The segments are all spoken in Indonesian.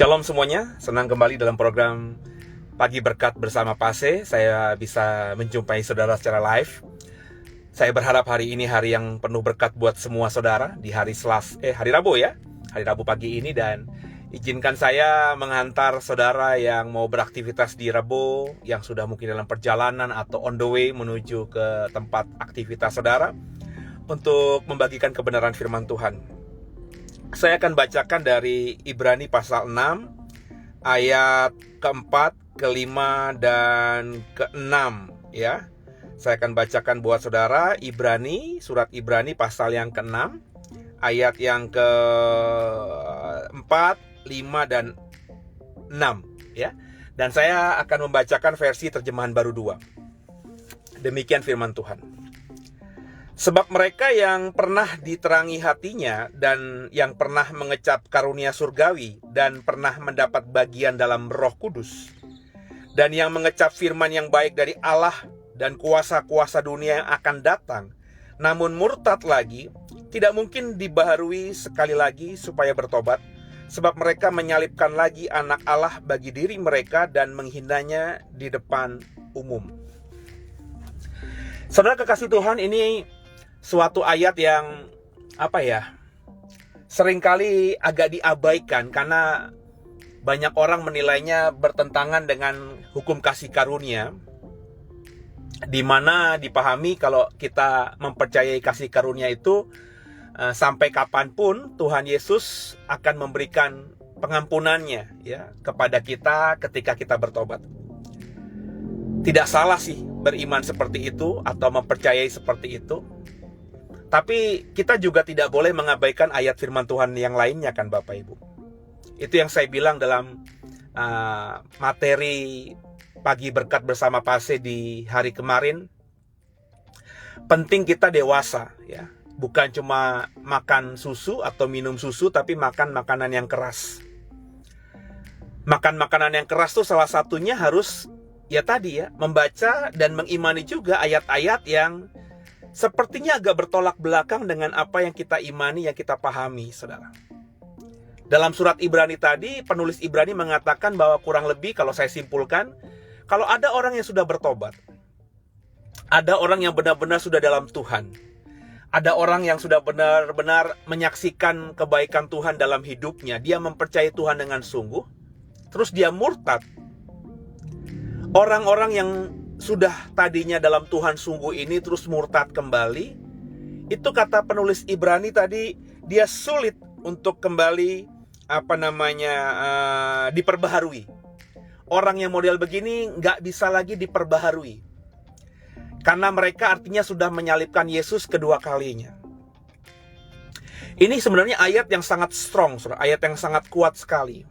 Shalom semuanya, senang kembali dalam program Pagi Berkat bersama Pase. Saya bisa menjumpai saudara secara live. Saya berharap hari ini hari yang penuh berkat buat semua saudara di hari Rabu ya. Hari Rabu pagi ini, dan izinkan saya menghantar saudara yang mau beraktivitas di Rabu, yang sudah mungkin dalam perjalanan atau on the way menuju ke tempat aktivitas saudara, untuk membagikan kebenaran firman Tuhan. Saya akan bacakan dari Ibrani pasal 6 ayat keempat, kelima, dan keenam ya. Saya akan bacakan buat saudara surat Ibrani pasal yang ke-6 ayat yang ke-4, 5, dan 6 ya. Dan saya akan membacakan versi terjemahan baru 2. Demikian firman Tuhan. Sebab mereka yang pernah diterangi hatinya dan yang pernah mengecap karunia surgawi dan pernah mendapat bagian dalam Roh Kudus, dan yang mengecap firman yang baik dari Allah dan kuasa-kuasa dunia yang akan datang, namun murtad lagi, tidak mungkin dibaharui sekali lagi supaya bertobat, sebab mereka menyalibkan lagi anak Allah bagi diri mereka dan menghinanya di depan umum. Saudara kekasih Tuhan, ini suatu ayat yang seringkali agak diabaikan karena banyak orang menilainya bertentangan dengan hukum kasih karunia, di mana dipahami kalau kita mempercayai kasih karunia itu sampai kapanpun Tuhan Yesus akan memberikan pengampunannya ya kepada kita ketika kita bertobat. Tidak salah sih beriman seperti itu atau mempercayai seperti itu. Tapi kita juga tidak boleh mengabaikan ayat firman Tuhan yang lainnya kan Bapak Ibu. Itu yang saya bilang dalam materi Pagi Berkat bersama Pase di hari kemarin. Penting kita dewasa ya. Bukan cuma makan susu atau minum susu, tapi makan makanan yang keras. Makan makanan yang keras tuh salah satunya harus membaca dan mengimani juga ayat-ayat yang sepertinya agak bertolak belakang dengan apa yang kita imani, yang kita pahami, saudara. Dalam surat Ibrani tadi, penulis Ibrani mengatakan bahwa kurang lebih, kalau saya simpulkan, kalau ada orang yang sudah bertobat, ada orang yang benar-benar sudah dalam Tuhan, ada orang yang sudah benar-benar menyaksikan kebaikan Tuhan dalam hidupnya, dia mempercayai Tuhan dengan sungguh, terus dia murtad. Orang-orang yang sudah tadinya dalam Tuhan sungguh ini terus murtad kembali, itu kata penulis Ibrani tadi, dia sulit untuk kembali diperbaharui. Orang yang model begini nggak bisa lagi diperbaharui, karena mereka artinya sudah menyalibkan Yesus kedua kalinya. Ini sebenarnya ayat yang sangat strong, ayat yang sangat kuat sekali.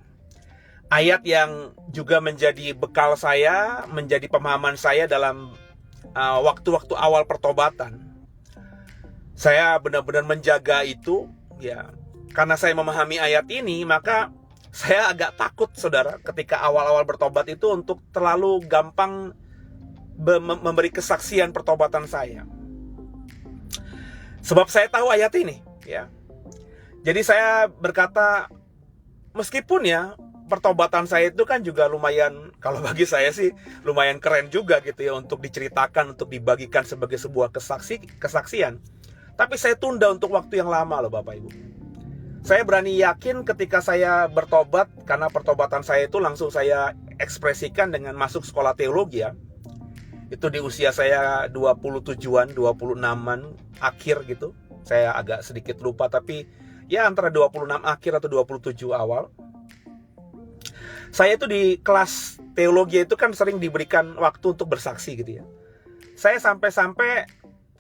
Ayat yang juga menjadi bekal saya, menjadi pemahaman saya dalam waktu-waktu awal pertobatan. Saya benar-benar menjaga itu, ya. Karena saya memahami ayat ini, maka saya agak takut, saudara, ketika awal-awal bertobat itu untuk terlalu gampang memberi kesaksian pertobatan saya. Sebab saya tahu ayat ini, ya. Jadi saya berkata, meskipun ya, pertobatan saya itu kan juga lumayan, kalau bagi saya sih lumayan keren juga gitu ya, untuk diceritakan, untuk dibagikan sebagai sebuah kesaksian. Tapi saya tunda untuk waktu yang lama loh Bapak Ibu. Saya berani yakin ketika saya bertobat, karena pertobatan saya itu langsung saya ekspresikan dengan masuk sekolah teologi ya. Itu di usia saya 27-an, 26-an akhir gitu. Saya agak sedikit lupa, tapi ya antara 26 akhir atau 27 awal. Saya itu di kelas teologi itu kan sering diberikan waktu untuk bersaksi gitu ya. Saya sampai-sampai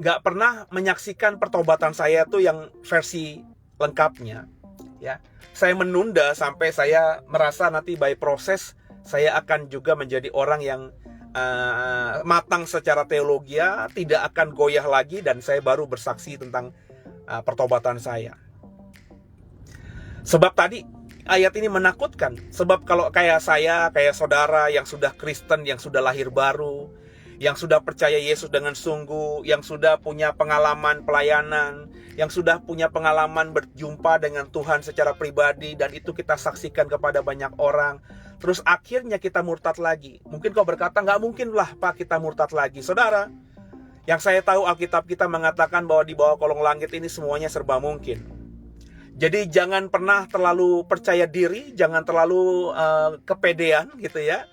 gak pernah menyaksikan pertobatan saya tuh yang versi lengkapnya ya. Saya menunda sampai saya merasa nanti by proses saya akan juga menjadi orang yang matang secara teologi, tidak akan goyah lagi, dan saya baru bersaksi tentang pertobatan saya. Sebab tadi ayat ini menakutkan. Sebab kalau kayak saya, kayak saudara yang sudah Kristen, yang sudah lahir baru, yang sudah percaya Yesus dengan sungguh, yang sudah punya pengalaman pelayanan, yang sudah punya pengalaman berjumpa dengan Tuhan secara pribadi, dan itu kita saksikan kepada banyak orang. Terus akhirnya kita murtad lagi. Mungkin kau berkata, nggak mungkin lah Pak kita murtad lagi. Saudara, yang saya tahu Alkitab kita mengatakan bahwa di bawah kolong langit ini semuanya serba mungkin. Jadi jangan pernah terlalu percaya diri, jangan terlalu kepedean gitu ya.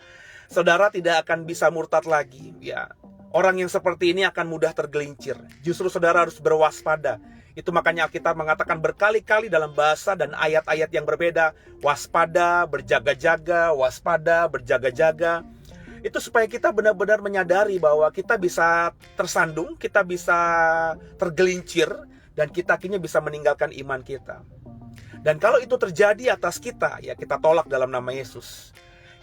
Saudara tidak akan bisa murtad lagi ya. Orang yang seperti ini akan mudah tergelincir. Justru saudara harus berwaspada. Itu makanya Alkitab mengatakan berkali-kali dalam bahasa dan ayat-ayat yang berbeda, waspada, berjaga-jaga, waspada, berjaga-jaga. Itu supaya kita benar-benar menyadari bahwa kita bisa tersandung, kita bisa tergelincir, dan kita akhirnya bisa meninggalkan iman kita. Dan kalau itu terjadi atas kita, ya kita tolak dalam nama Yesus.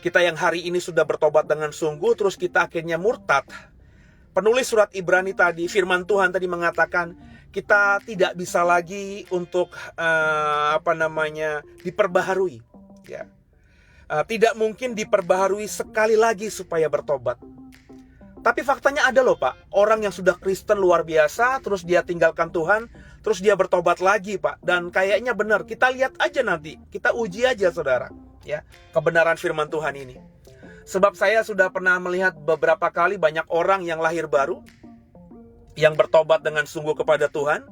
Kita yang hari ini sudah bertobat dengan sungguh, terus kita akhirnya murtad. Penulis surat Ibrani tadi, firman Tuhan tadi mengatakan, kita tidak bisa lagi untuk diperbaharui. Ya. Tidak mungkin diperbaharui sekali lagi supaya bertobat. Tapi faktanya ada loh Pak, orang yang sudah Kristen luar biasa, terus dia tinggalkan Tuhan, terus dia bertobat lagi Pak. Dan kayaknya benar, kita lihat aja nanti, kita uji aja saudara, ya, kebenaran firman Tuhan ini. Sebab saya sudah pernah melihat beberapa kali banyak orang yang lahir baru, yang bertobat dengan sungguh kepada Tuhan,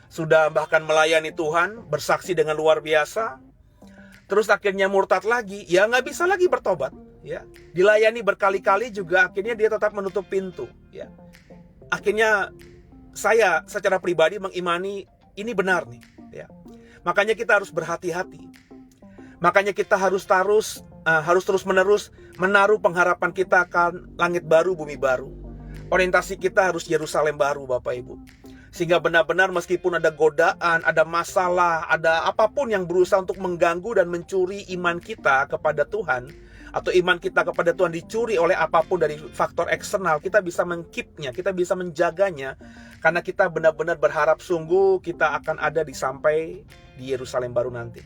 sudah bahkan melayani Tuhan, bersaksi dengan luar biasa, terus akhirnya murtad lagi, ya nggak bisa lagi bertobat. Ya, dilayani berkali-kali juga akhirnya dia tetap menutup pintu. Ya, akhirnya saya secara pribadi mengimani ini benar nih. Ya, makanya kita harus berhati-hati. Makanya kita harus terus-menerus menaruh pengharapan kita akan langit baru, bumi baru. Orientasi kita harus Yerusalem baru, Bapak Ibu. Sehingga benar-benar meskipun ada godaan, ada masalah, ada apapun yang berusaha untuk mengganggu dan mencuri iman kita kepada Tuhan, atau iman kita kepada Tuhan dicuri oleh apapun dari faktor eksternal, kita bisa mengkeepnya, kita bisa menjaganya, karena kita benar-benar berharap sungguh kita akan ada sampai di Yerusalem baru nanti.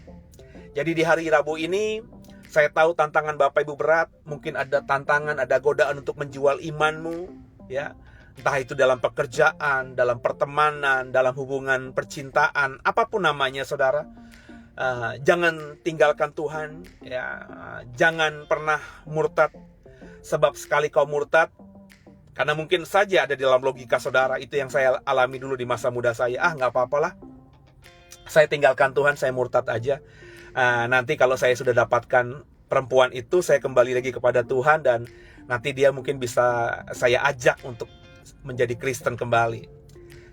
Jadi di hari Rabu ini, saya tahu tantangan Bapak Ibu berat, mungkin ada tantangan, ada godaan untuk menjual imanmu, ya. Entah itu dalam pekerjaan, dalam pertemanan, dalam hubungan percintaan, apapun namanya saudara. Jangan tinggalkan Tuhan, ya. Jangan pernah murtad. Sebab sekali kau murtad, karena mungkin saja ada di dalam logika saudara, itu yang saya alami dulu di masa muda saya. Nggak apa-apalah, saya tinggalkan Tuhan, saya murtad aja. Nanti kalau saya sudah dapatkan perempuan itu, saya kembali lagi kepada Tuhan, dan nanti dia mungkin bisa saya ajak untuk menjadi Kristen kembali.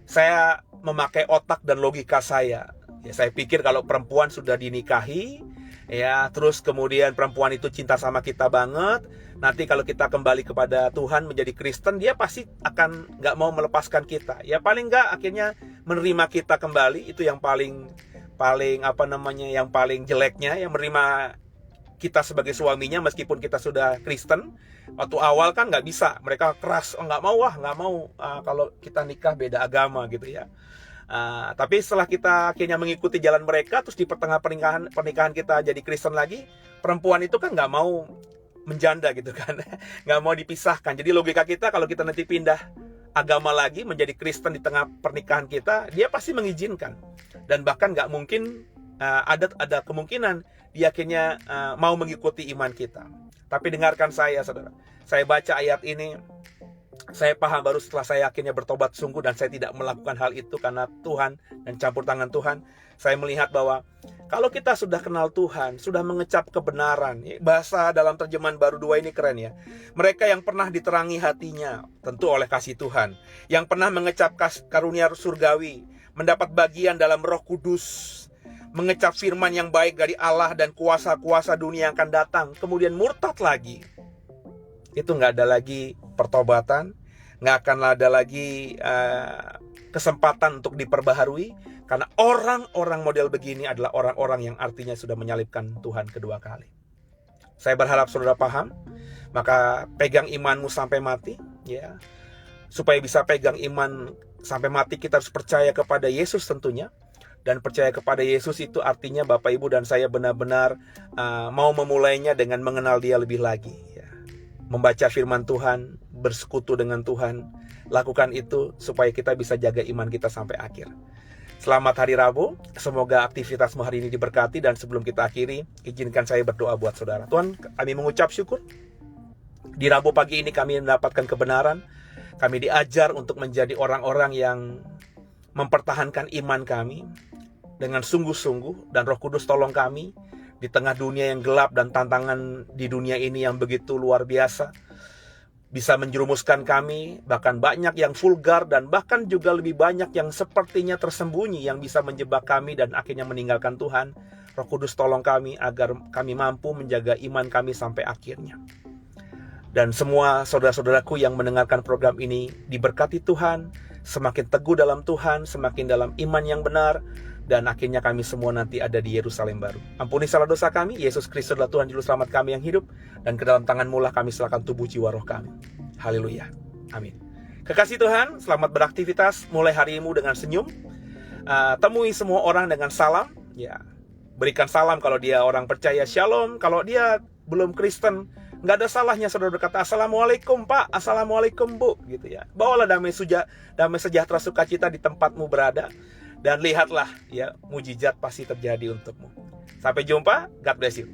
Saya memakai otak dan logika saya. Ya, saya pikir kalau perempuan sudah dinikahi, ya, terus kemudian perempuan itu cinta sama kita banget, nanti kalau kita kembali kepada Tuhan menjadi Kristen, dia pasti akan nggak mau melepaskan kita. Ya paling nggak akhirnya menerima kita kembali. Itu yang paling yang paling jeleknya, yang menerima kita sebagai suaminya meskipun kita sudah Kristen. Waktu awal kan nggak bisa, mereka keras, nggak mau kalau kita nikah beda agama gitu ya. Tapi setelah kita akhirnya mengikuti jalan mereka, terus di pertengahan pernikahan kita jadi Kristen lagi, perempuan itu kan nggak mau menjanda gitu kan, nggak mau dipisahkan. Jadi logika kita kalau kita nanti pindah agama lagi menjadi Kristen di tengah pernikahan kita, dia pasti mengizinkan, dan bahkan nggak mungkin ada kemungkinan dia akhirnya mau mengikuti iman kita. Tapi dengarkan saya saudara, saya baca ayat ini, saya paham baru setelah saya akhirnya bertobat sungguh, dan saya tidak melakukan hal itu karena Tuhan dan campur tangan Tuhan. Saya melihat bahwa kalau kita sudah kenal Tuhan, sudah mengecap kebenaran, bahasa dalam terjemahan baru 2 ini keren ya. Mereka yang pernah diterangi hatinya, tentu oleh kasih Tuhan, yang pernah mengecap karunia surgawi, mendapat bagian dalam Roh Kudus, mengecap firman yang baik dari Allah dan kuasa-kuasa dunia yang akan datang, kemudian murtad lagi. Itu nggak ada lagi pertobatan, nggak akan ada lagi kesempatan untuk diperbaharui, karena orang-orang model begini adalah orang-orang yang artinya sudah menyalibkan Tuhan kedua kali. Saya berharap saudara paham, maka pegang imanmu sampai mati, ya. Supaya bisa pegang iman sampai mati, kita harus percaya kepada Yesus tentunya. Dan percaya kepada Yesus itu artinya Bapak Ibu dan saya benar-benar mau memulainya dengan mengenal Dia lebih lagi, ya. membaca firman Tuhan, bersekutu dengan Tuhan. Lakukan itu supaya kita bisa jaga iman kita sampai akhir. Selamat hari Rabu, semoga aktivitasmu hari ini diberkati. Dan sebelum kita akhiri, izinkan saya berdoa buat saudara. Tuhan, kami mengucap syukur. Di Rabu pagi ini kami mendapatkan kebenaran. Kami diajar untuk menjadi orang-orang yang mempertahankan iman kami dengan sungguh-sungguh. Dan Roh Kudus tolong kami di tengah dunia yang gelap dan tantangan di dunia ini yang begitu luar biasa, bisa menjerumuskan kami, bahkan banyak yang vulgar dan bahkan juga lebih banyak yang sepertinya tersembunyi yang bisa menjebak kami dan akhirnya meninggalkan Tuhan. Roh Kudus tolong kami agar kami mampu menjaga iman kami sampai akhirnya. Dan semua saudara-saudaraku yang mendengarkan program ini diberkati Tuhan, semakin teguh dalam Tuhan, semakin dalam iman yang benar, dan akhirnya kami semua nanti ada di Yerusalem baru. Ampuni salah dosa kami, Yesus Kristus adalah Tuhan Juru Selamat kami yang hidup, dan ke dalam tangan-Mu lah kami serahkan tubuh jiwa roh kami. Haleluya, amin. Kekasih Tuhan, selamat beraktivitas, mulai harimu dengan senyum. Temui semua orang dengan salam, ya. Berikan salam kalau dia orang percaya, shalom. Kalau dia belum Kristen, nggak ada salahnya saudara berkata, assalamualaikum Pak, assalamualaikum Bu, gitu ya. Bawalah damai sejahtera sukacita di tempatmu berada. Dan lihatlah, ya, mujizat pasti terjadi untukmu. Sampai jumpa, God bless you.